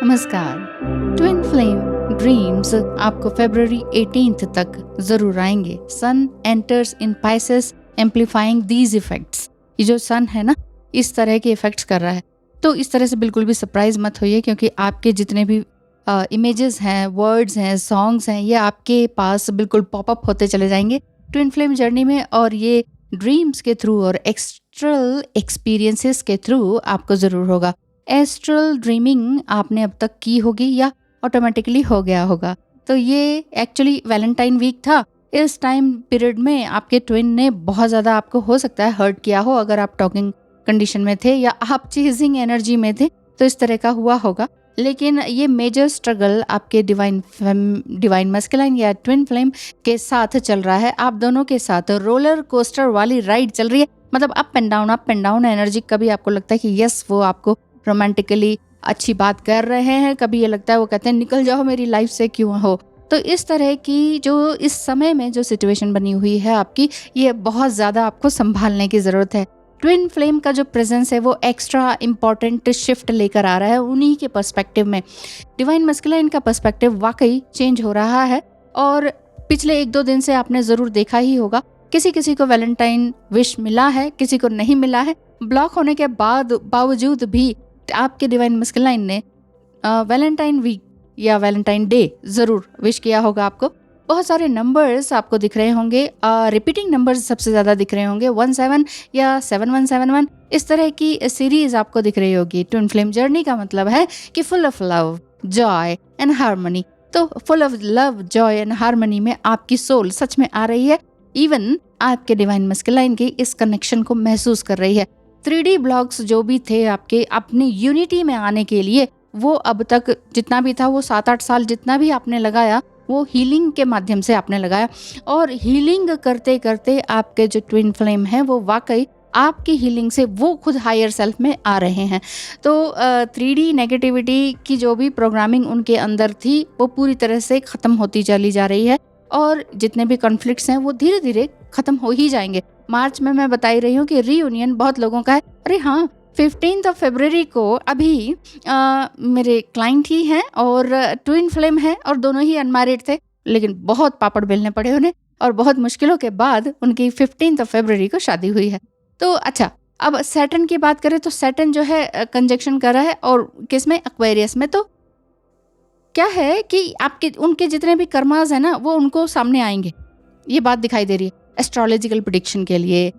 नमस्कार। Twin flame dreams आपको फरवरी 18th तक जरूर आएंगे। Sun enters in Pisces amplifying these effects. ये जो सन है ना, इस तरह के इफेक्ट्स कर रहा है, तो इस तरह से बिल्कुल भी सरप्राइज मत होइए, क्योंकि आपके जितने भी इमेजेस हैं, वर्ड्स हैं, सॉन्ग्स हैं, ये आपके पास बिल्कुल पॉपअप होते चले जाएंगे ट्विन फ्लेम जर्नी में। और ये ड्रीम्स के थ्रू और एक्स्ट्रल एक्सपीरियंसेस के थ्रू आपको ज़रूर होगा। एस्ट्रल ड्रीमिंग आपने अब तक की होगी या ऑटोमेटिकली हो गया होगा। तो ये एक्चुअली वैलेंटाइन वीक था। इस टाइम पीरियड में आपके ट्विन ने बहुत ज़्यादा आपको हो सकता है हर्ट किया हो। अगर आप टॉकिंग कंडीशन में थे या आप चेजिंग एनर्जी में थे तो इस तरह का हुआ होगा। लेकिन ये मेजर स्ट्रगल आपके डिवाइन मस्कुलाइन या ट्विन फ्लेम के साथ चल रहा है। आप दोनों के साथ रोलर कोस्टर वाली राइड चल रही है, मतलब अप एंड डाउन एनर्जी। कभी आपको लगता है कि यस, वो आपको रोमांटिकली अच्छी बात कर रहे हैं, कभी ये लगता है वो कहते हैं निकल जाओ मेरी लाइफ से क्यों हो। तो इस तरह की जो इस समय में जो सिचुएशन बनी हुई है आपकी, ये बहुत ज़्यादा आपको संभालने की ज़रूरत है। ट्विन फ्लेम का जो प्रेजेंस है वो एक्स्ट्रा इम्पॉर्टेंट शिफ्ट लेकर आ रहा है उन्हीं के पर्सपेक्टिव में। डिवाइन मस्कुलाइन का पर्सपेक्टिव वाकई चेंज हो रहा है। और पिछले 1-2 दिन से आपने ज़रूर देखा ही होगा, किसी किसी को वैलेंटाइन विश मिला है, किसी को नहीं मिला है। ब्लॉक होने के बावजूद भी आपके डिवाइन मस्कुलाइन ने वैलेंटाइन वीक या वैलेंटाइन डे ज़रूर विश किया होगा आपको। बहुत सारे नंबर्स आपको दिख रहे होंगे, रिपीटिंग नंबर्स सबसे ज़्यादा दिख रहे होंगे, 17 या 7171, इस तरह की सीरीज आपको दिख रही होगी। ट्विन फ्लेम जर्नी का मतलब है कि full of love, joy and harmony. तो full of love, joy and harmony में आपकी सोल सच में आ रही है। इवन आपके डिवाइन मस्कुलाइन की इस कनेक्शन को महसूस कर रही है। 3D ब्लॉक्स जो भी थे आपके अपनी यूनिटी में आने के लिए, वो अब तक जितना भी था, वो 7-8 साल जितना भी आपने लगाया, वो हीलिंग के माध्यम से आपने लगाया। और हीलिंग करते करते आपके जो ट्विन फ्लेम है वो वाकई आपकी हीलिंग से वो खुद हायर सेल्फ में आ रहे हैं। तो 3D नेगेटिविटी की जो भी प्रोग्रामिंग उनके अंदर थी वो पूरी तरह से ख़त्म होती चली जा रही है। और जितने भी कॉन्फ्लिक्ट्स हैं वो धीरे धीरे ख़त्म हो ही जाएंगे। मार्च में मैं बता ही रही हूँ कि रीयूनियन बहुत लोगों का है। अरे हाँ, 15 फरवरी को अभी मेरे क्लाइंट ही हैं और ट्विन फ्लेम है और दोनों ही अनमैरिड थे, लेकिन बहुत पापड़ बेलने पड़े उन्हें और बहुत मुश्किलों के बाद उनकी 15 फरवरी को शादी हुई है। तो अच्छा, अब सैटर्न की बात करें तो सैटर्न जो है कंजक्शन कर रहा है और किस में, एक्वेरियस में। तो क्या है कि आपके उनके जितने भी कर्मास है ना वो उनको सामने आएंगे, ये बात दिखाई दे रही है। एस्ट्रोलॉजिकल प्रेडिक्शन के लिए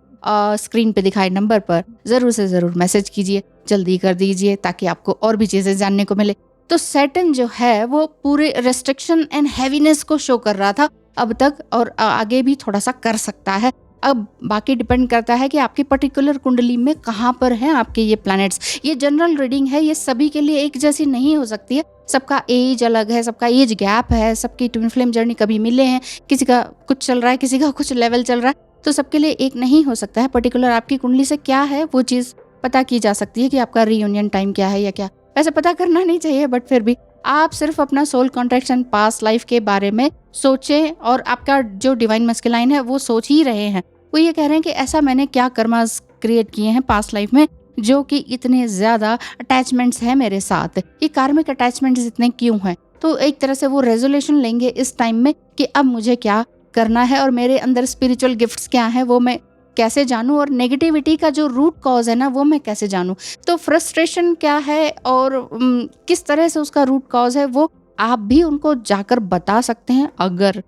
स्क्रीन पे दिखाए नंबर पर ज़रूर से ज़रूर मैसेज कीजिए, जल्दी कर दीजिए ताकि आपको और भी चीज़ें जानने को मिले। तो सैटर्न जो है वो पूरे रेस्ट्रिक्शन एंड हैवीनेस को शो कर रहा था अब तक, और आगे भी थोड़ा सा कर सकता है। अब बाकी डिपेंड करता है कि आपकी पर्टिकुलर कुंडली में कहाँ पर हैं आपके ये प्लैनेट्स। ये जनरल रीडिंग है, ये सभी के लिए एक जैसी नहीं हो सकती है। सबका एज अलग है, सबका एज गैप है, सबकी ट्विन फ्लेम जर्नी कभी मिले हैं, किसी का कुछ चल रहा है, किसी का कुछ लेवल चल रहा है, तो सबके लिए एक नहीं हो सकता है। पर्टिकुलर आपकी कुंडली से क्या है वो चीज़ पता की जा सकती है कि आपका रीयूनियन टाइम क्या है या क्या। वैसे पता करना नहीं चाहिए, बट फिर भी आप सिर्फ अपना सोल कॉन्ट्रैक्शन पास्ट लाइफ के बारे में सोचें। और आपका जो डिवाइन मस्कुलाइन है वो सोच ही रहे हैं, वो ये कह रहे हैं कि ऐसा मैंने क्या कर्मास क्रिएट किए हैं पास्ट लाइफ में जो कि इतने ज़्यादा अटैचमेंट्स हैं मेरे साथ, ये कार्मिक अटैचमेंट्स इतने क्यों हैं। तो एक तरह से वो रेजोल्यूशन लेंगे इस टाइम में कि अब मुझे क्या करना है और मेरे अंदर स्पिरिचुअल गिफ्ट्स क्या हैं वो मैं कैसे जानूं, और नेगेटिविटी का जो रूट कॉज है ना वो मैं कैसे जानूं। तो फ्रस्ट्रेशन क्या है और किस तरह से उसका रूट कॉज है वो आप भी उनको जाकर बता सकते हैं। अगर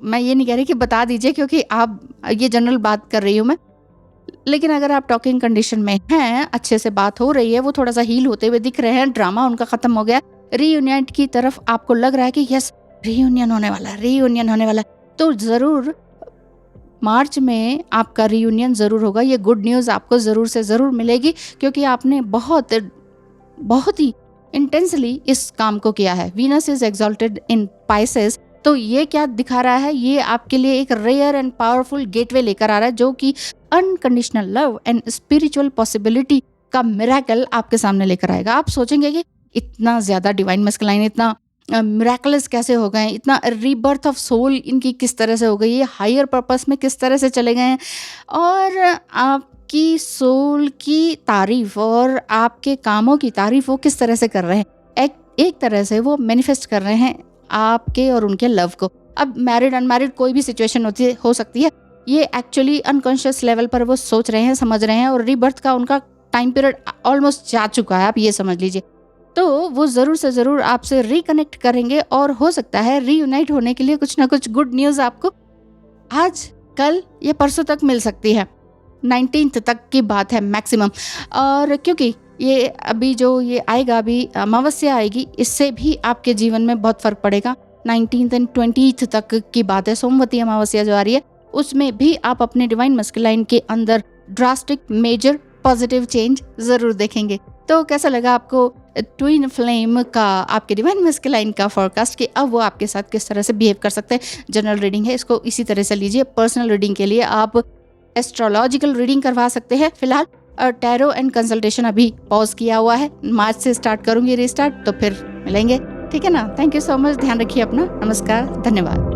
मैं ये नहीं कह रही कि बता दीजिए, क्योंकि आप ये जनरल बात कर रही हूँ मैं, लेकिन अगर आप टॉकिंग कंडीशन में हैं, अच्छे से बात हो रही है, वो थोड़ा सा हील होते हुए दिख रहे हैं, ड्रामा उनका खत्म हो गया, रीयूनियन की तरफ आपको लग रहा है कि यस रीयूनियन होने वाला है, रीयूनियन होने वाला है, तो ज़रूर मार्च में आपका रीयूनियन ज़रूर होगा। ये गुड न्यूज़ आपको ज़रूर से ज़रूर मिलेगी, क्योंकि आपने बहुत बहुत ही इंटेंसली इस काम को किया है। Venus is exalted in Pisces, तो ये क्या दिखा रहा है, ये आपके लिए एक रेयर एंड पावरफुल गेटवे लेकर आ रहा है जो कि unconditional love and spiritual possibility का मिरेकल आपके सामने लेकर आएगा। आप सोचेंगे कि इतना ज़्यादा डिवाइन मस्कुलाइन इतना मिरेकल्स कैसे हो गए, इतना रीबर्थ ऑफ सोल इनकी किस तरह से हो गई, ये हायर पर्पस में किस तरह से चले गए हैं। और आपकी सोल की तारीफ और आपके कामों की तारीफ वो किस तरह से कर रहे हैं। एक तरह से वो मैनिफेस्ट कर रहे हैं आपके और उनके लव को। अब मैरिड अनमैरिड कोई भी सिचुएशन हो सकती है, ये एक्चुअली अनकॉन्शियस लेवल पर वो सोच रहे हैं, समझ रहे हैं, और रीबर्थ का उनका टाइम पीरियड ऑलमोस्ट जा चुका है, आप ये समझ लीजिए। तो वो ज़रूर से ज़रूर आपसे रिकनेक्ट करेंगे और हो सकता है रीयूनाइट होने के लिए कुछ ना कुछ गुड न्यूज़ आपको आज, कल या परसों तक मिल सकती है। 19th तक की बात है मैक्सिमम। और क्योंकि ये अभी जो ये आएगा, अभी अमावस्या आएगी, इससे भी आपके जीवन में बहुत फ़र्क पड़ेगा। 19th एंड 20th तक की बात है, सोमवती अमावस्या जो आ रही है, उसमें भी आप अपने डिवाइन मस्कुलाइन के अंदर ड्रास्टिक मेजर पॉजिटिव चेंज ज़रूर देखेंगे। तो कैसा लगा आपको ट्विन फ्लेम का आपके डिवाइन मस्कुलाइन का फोरकास्ट, कि अब वो आपके साथ किस तरह से बिहेव कर सकते हैं। जनरल रीडिंग है, इसको इसी तरह से लीजिए। पर्सनल रीडिंग के लिए आप एस्ट्रोलॉजिकल रीडिंग करवा सकते हैं फिलहाल, और टैरो एंड कंसल्टेशन अभी पॉज किया हुआ है, मार्च से स्टार्ट करूंगी रीस्टार्ट, तो फिर मिलेंगे, ठीक है ना। थैंक यू सो मच, ध्यान रखिए अपना, नमस्कार, धन्यवाद।